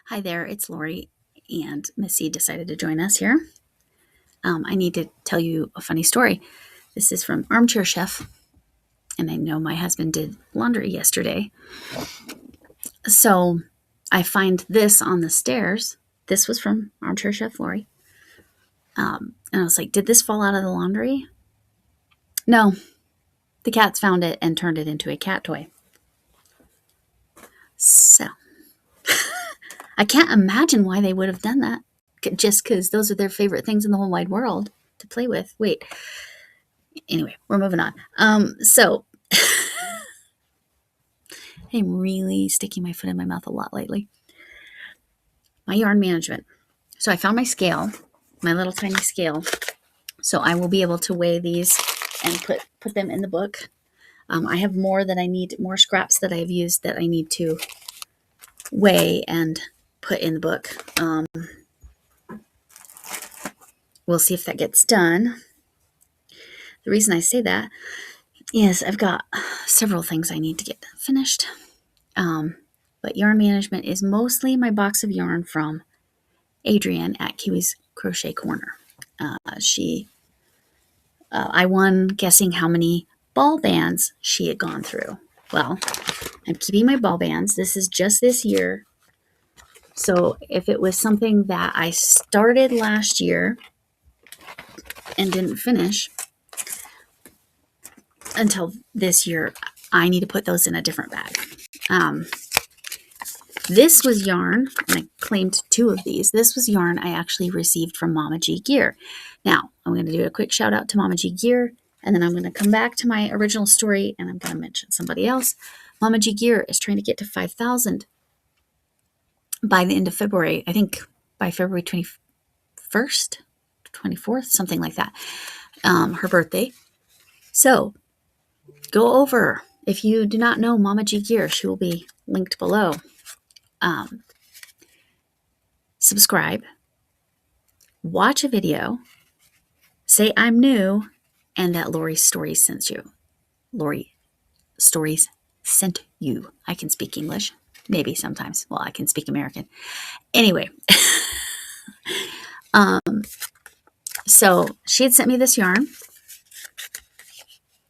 Hi there, it's Lori, and Missy decided to join us here. I need to tell you a funny story. This is from Armchair Chef, and I know my husband did laundry yesterday. So I find this on the stairs. This was from Armchair Chef Lori. And I was like, did this fall out of the laundry? No, the cats found it and turned it into a cat toy. So I can't imagine why they would have done that. Just because those are their favorite things in the whole wide world to play with. Wait. Anyway, we're moving on. So I'm really sticking my foot in my mouth a lot lately. My yarn management. So I found my scale, my little tiny scale. So I will be able to weigh these and put them in the book. I have more that I need, more scraps that I've used that I need to weigh and put in the book. We'll see if that gets done. The reason I say that is I've got several things I need to get finished. But yarn management is mostly my box of yarn from Adrienne at Kiwi's Crochet Corner. I won guessing how many ball bands she had gone through. Well, I'm keeping my ball bands. This is just this year. So if it was something that I started last year and didn't finish until this year, I need to put those in a different bag. This was yarn, and I claimed 2 of these. This was yarn I actually received from Mama G Gear. Now, I'm going to do a quick shout out to Mama G Gear, and then I'm going to come back to my original story, and I'm going to mention somebody else. Mama G Gear is trying to get to 5,000 by the end of February. I think by February 21st, 24th, something like that. Her birthday. So, go over. If you do not know Mama G Gear, she will be linked below. Subscribe, watch a video, say I'm new, and that Lori Stories sent you. Lori Stories sent you. I can speak English. Maybe sometimes. Well, I can speak American. Anyway. So she had sent me this yarn.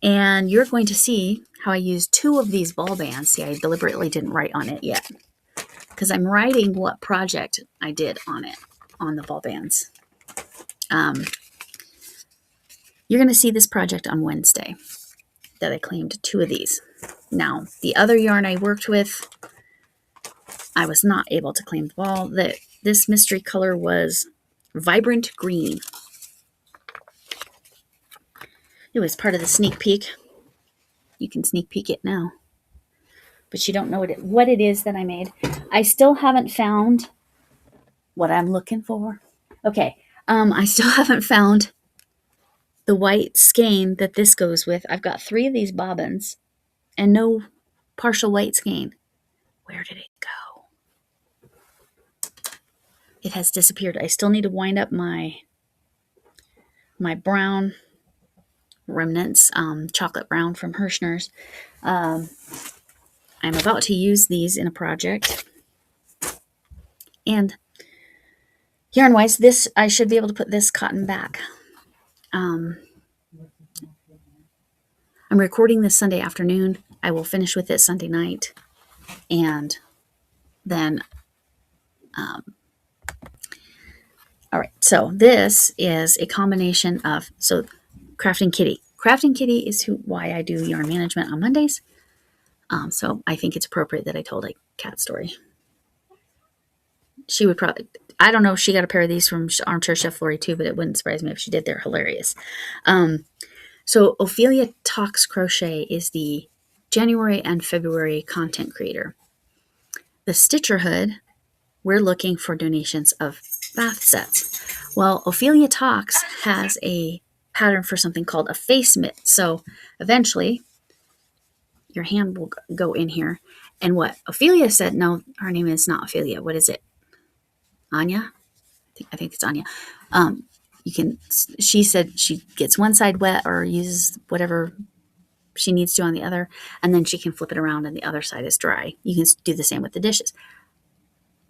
And you're going to see how I used 2 of these ball bands. See, I deliberately didn't write on it yet, because I'm writing what project I did on it, on the ball bands. You're going to see this project on Wednesday that I claimed 2 of these. Now, the other yarn I worked with, I was not able to claim the ball. This mystery color was vibrant green. It was part of the sneak peek. You can sneak peek it now. But you don't know what it is that I made. I still haven't found what I'm looking for. Okay, I still haven't found the white skein that this goes with. I've got 3 of these bobbins and no partial white skein. Where did it go? It has disappeared. I still need to wind up my brown remnants, chocolate brown from Hirschner's. I'm about to use these in a project. And yarn-wise, this, I should be able to put this cotton back. I'm recording this Sunday afternoon. I will finish with it Sunday night. And then, all right, so this is a combination of, so Crafting Kitty. Crafting Kitty is why I do yarn management on Mondays. So I think it's appropriate that I told a cat story. She would probably, I don't know if she got a pair of these from Armchair Chef Lori too, but it wouldn't surprise me if she did. They're hilarious. So Ophelia Talks Crochet is the January and February content creator. The Stitcherhood, we're looking for donations of bath sets. Well, Ophelia Talks has a pattern for something called a face mitt. So eventually your hand will go in here. And what Ophelia said, no, her name is not Ophelia. What is it? Anya? I think it's Anya. She said she gets one side wet or uses whatever she needs to on the other, and then she can flip it around and the other side is dry. You can do the same with the dishes.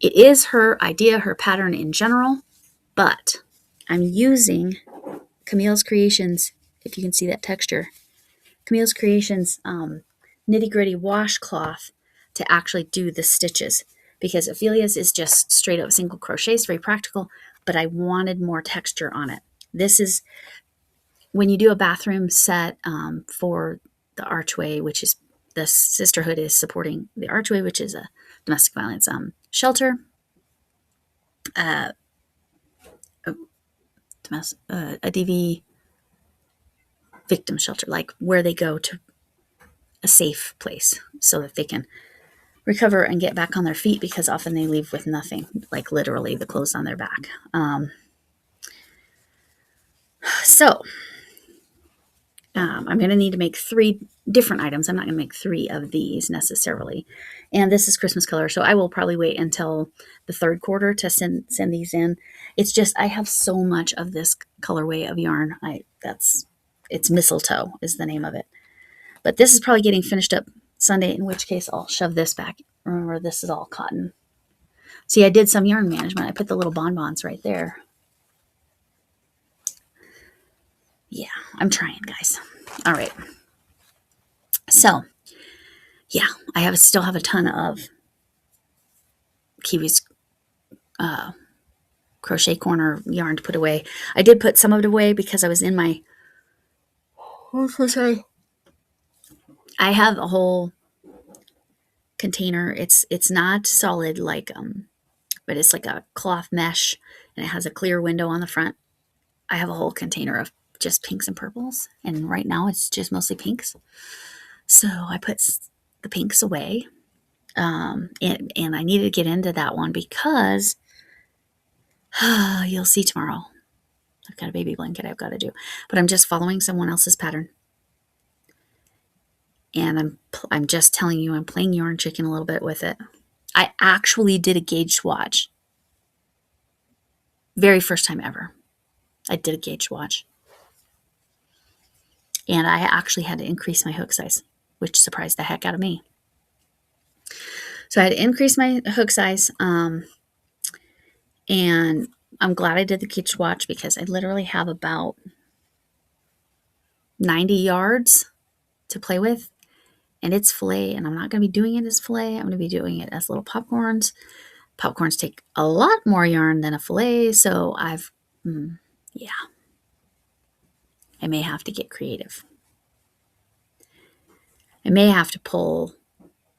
It is her idea, her pattern in general, but I'm using Camille's Creations, if you can see that texture, Camille's Creations nitty gritty washcloth to actually do the stitches, because Ophelia's is just straight up single crochet. It's very practical, but I wanted more texture on it. This is when you do a bathroom set for the Archway, which is the Sisterhood is supporting the Archway, which is a domestic violence shelter. A DV victim shelter, like where they go to a safe place so that they can recover and get back on their feet, because often they leave with nothing, like literally the clothes on their back. So I'm going to need to make 3 different items. I'm not going to make 3 of these necessarily. And this is Christmas color, so I will probably wait until the 3rd quarter to send these in. It's just I have so much of this colorway of yarn. It's Mistletoe is the name of it. But this is probably getting finished up Sunday, in which case I'll shove this back. Remember, this is all cotton. See, I did some yarn management. I put the little bonbons right there. Yeah, I'm trying, guys. All right. So, yeah, I still have a ton of Kiwi's crochet corner yarn to put away. I did put some of it away because I was in my... I have a whole container. It's not solid like but it's like a cloth mesh, and it has a clear window on the front. I have a whole container of just pinks and purples, and right now it's just mostly pinks. So I put the pinks away, and I needed to get into that one because you'll see tomorrow. I've got a baby blanket I've got to do, but I'm just following someone else's pattern. And I'm just telling you, I'm playing yarn chicken a little bit with it. I actually did a gauge swatch. Very first time ever. I did a gauge swatch. And I actually had to increase my hook size, which surprised the heck out of me. So I had to increase my hook size. And I'm glad I did the gauge swatch, because I literally have about 90 yards to play with. And it's filet, and I'm not going to be doing it as filet. I'm going to be doing it as little popcorns. Popcorns take a lot more yarn than a filet, so I may have to get creative. I may have to pull,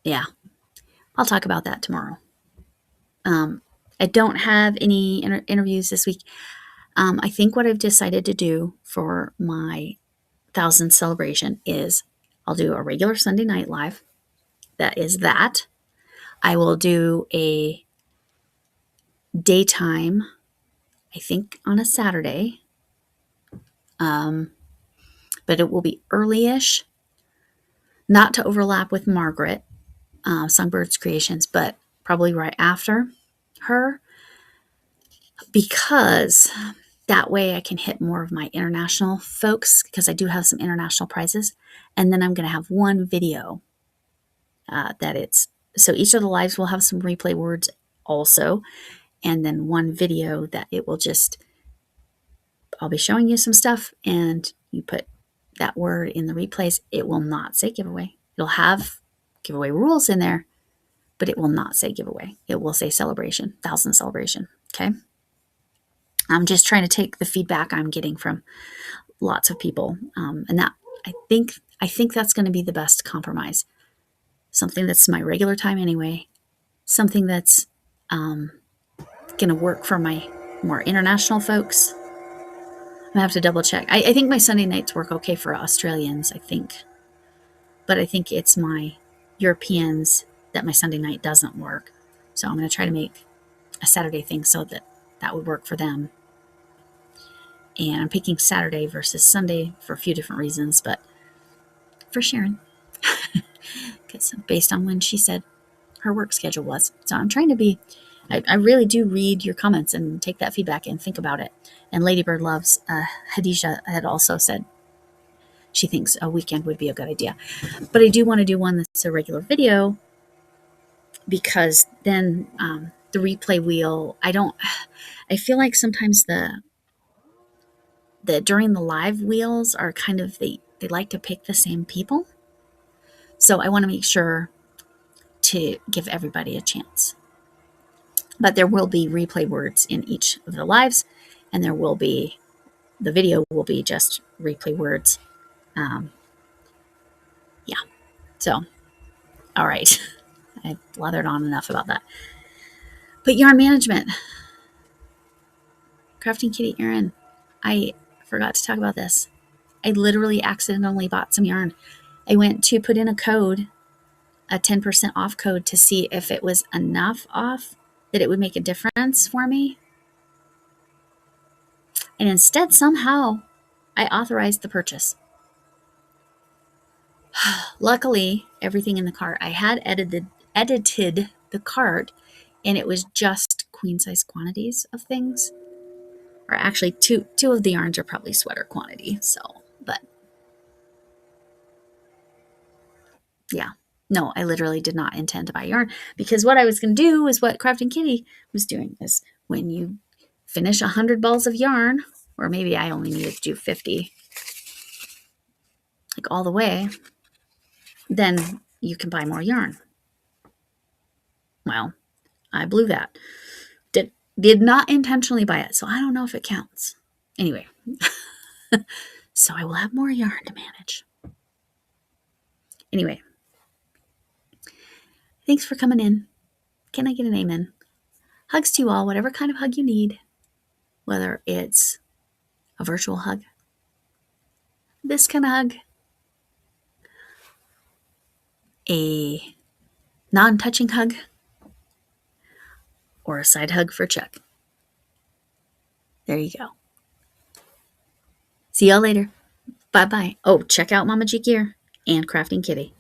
I'll talk about that tomorrow. I don't have any interviews this week. I think what I've decided to do for my 1000th celebration is I'll do a regular Sunday night live. That is that. I will do a daytime, I think on a Saturday. But it will be early-ish. Not to overlap with Margaret, Songbird's Creations, but probably right after her. Because that way I can hit more of my international folks, because I do have some international prizes. And then I'm going to have one video so each of the lives will have some replay words also. And then one video that it will I'll be showing you some stuff, and you put that word in the replays. It will not say giveaway. It'll have giveaway rules in there, but it will not say giveaway. It will say celebration, 1000 celebration. Okay. I'm just trying to take the feedback I'm getting from lots of people. And that I think that's going to be the best compromise. Something that's my regular time anyway. Something that's going to work for my more international folks. I have to double check. I think my Sunday nights work okay for Australians, I think. But I think it's my Europeans that my Sunday night doesn't work. So I'm going to try to make a Saturday thing so that would work for them. And I'm picking Saturday versus Sunday for a few different reasons, but for Sharon. Because based on when she said her work schedule was. So I'm trying to be... I really do read your comments and take that feedback and think about it. And Ladybird Loves, Hadija had also said she thinks a weekend would be a good idea. But I do want to do one that's a regular video, because then the replay wheel. I feel like sometimes the during the live wheels are kind of, they like to pick the same people. So I want to make sure to give everybody a chance. But there will be replay words in each of the lives, and the video will be just replay words. Yeah. So, all right. I blathered on enough about that. But yarn management. Crafting Kitty Erin. I forgot to talk about this. I literally accidentally bought some yarn. I went to put in a code, a 10% off code, to see if it was enough off that it would make a difference for me. And instead, somehow, I authorized the purchase. Luckily, everything in the cart, I had edited the cart, and it was just queen size quantities of things. Or actually, two of the yarns are probably sweater quantity. So, but yeah. No, I literally did not intend to buy yarn, because what I was going to do is what Crafting Kitty was doing, is when you finish 100 balls of yarn, or maybe I only needed to do 50, like all the way, then you can buy more yarn. Well, I blew that. Did not intentionally buy it, so I don't know if it counts. Anyway, so I will have more yarn to manage. Anyway, thanks for coming in. Can I get an amen? Hugs to you all, whatever kind of hug you need, whether it's a virtual hug, this kind of hug, a non-touching hug, or a side hug for Chuck. There you go. See y'all later. Bye-bye. Oh, check out Mama G Gear and Crafting Kitty.